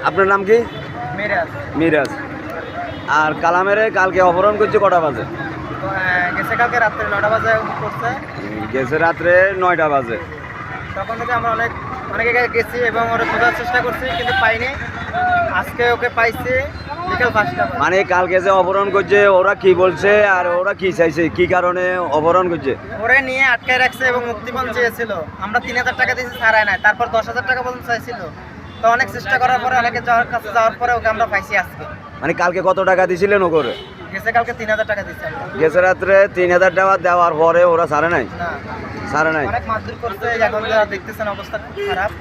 আপনার নাম কি? মিরাজ। মিরাজ। আর কালামের কালকে অপহরণ করছে কটা বাজে? গেছে কালকে রাত্রে 9টা বাজে করছে। গেছে রাত্রে 9টা বাজে। তখন থেকে আমরা অনেক জায়গায় গেছি এবং ওরা খোঁজার চেষ্টা করছি কিন্তু পাইনি। আজকে ওকে পাইছি বিকেল 5টা। মানে কালকে যে অপহরণ করছে ওরা কি বলছে আর ওরা কি চাইছে, কি কারণে অপহরণ করছে? ওরে নিয়ে আটকায় রাখছে এবং মুক্তিপণ চেয়েছিল। আমরা 3000 টাকা দিয়েছি, ছাড়াই নাই। তারপর 10,000 টাকা পর্যন্ত চাইছিল। তো অনেক চেষ্টা করার পরে অনেকে কাছে যাওয়ার পরে ওকে আমরা পাইছি আজকে। মানে কালকে কত টাকা দিছিলেন ও করে? গেছে কালকে 3000 টাকা দিচ্ছি। গেছে রাত্রে 3000 টাকা দেওয়ার পরে ওরা ছাড়ে নাই? না, ছাড়ে নাই। অনেক মারধর করছে। এখন দেখতেছেন অবস্থা খুব খারাপ।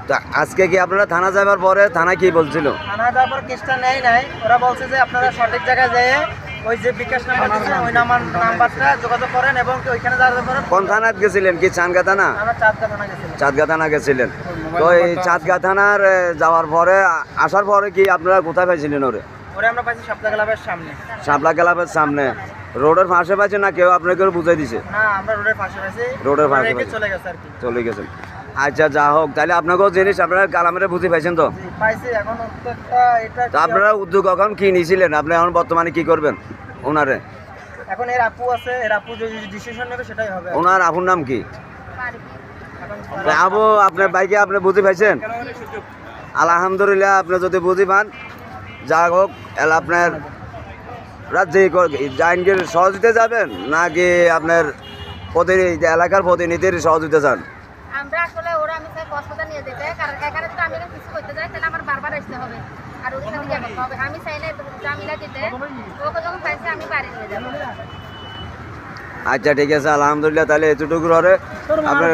তা আজকে কি আপনারা থানা যাবার পরে থানা কি বলছিল? থানা যাওয়ার পর কেসটা নেই নাই। ওরা বলছে যে আপনারা সঠিক জায়গায় যেয়ে ওই যে বিকাশ নাম্বার দিচ্ছে ওই নাম্বারটা যোগাযোগ করেন এবং ওইখানে যাওয়ার পরে। কোন থানায় গেছিলেন? কি চাঁদগা থানা? আমরা চাঁদগা থানা গেছিলাম। চাঁদগা থানা গেছিলেন। তো এই চাঁদগা থানার যাওয়ার পরে আসার পরে কি আপনারা কোথায় পাইছিলেন ওরে? ওরে আমরা পাইছি শাপলা ক্লাবের সামনে। শাপলা ক্লাবের সামনে রোডের পাশে পাইছে না কেউ আপনাকে বুঝাই দিছে? না, আমরা রোডের পাশে পাইছি। রোডের পাশে চলে গেছে আর কি। চলে গেছেন। আচ্ছা, যা হোক, তাহলে আপনাকেও জিনিস আপনারা কালামের বুঝে পাইছেন তো? পাইছি। এখন উদ্যোগটা এটা তো আপনারা উদ্যোগ এখন কি নিয়েছিলেন? আপনি এখন বর্তমানে কি করবেন ওনারে? এখন এর আপু আছে, এর আপু যে ডিসিশন নেবে সেটাই হবে। ওনার আপুর নাম কি? আবু, আপনার বাইকে আপনি বুঝে পাইছেন? আলহামদুলিল্লাহ, আপনি যদি বুঝি পান, যা হোক, এলা আপনার রাজ্যে আইনকে সহযোগিতা যাবেন নাকি আপনার এলাকার প্রতিনিধির সহযোগিতা চান? আমরা আসলে ওরা আমি চাই কষ্টটা নিয়ে যেতে, কারণ এখানে তো আমি কিছু করতে যাই তাহলে আমার বারবার আসতে হবে আর ওর সাথে গিয়ে করতে হবে। আমি চাইলে জামিলা দিতে ওকে যখন পাইছে আমি বাড়ি নিয়ে যাবো। আচ্ছা, ঠিক আছে, আলহামদুলিল্লাহ, তাহলে এতটুকু আপনার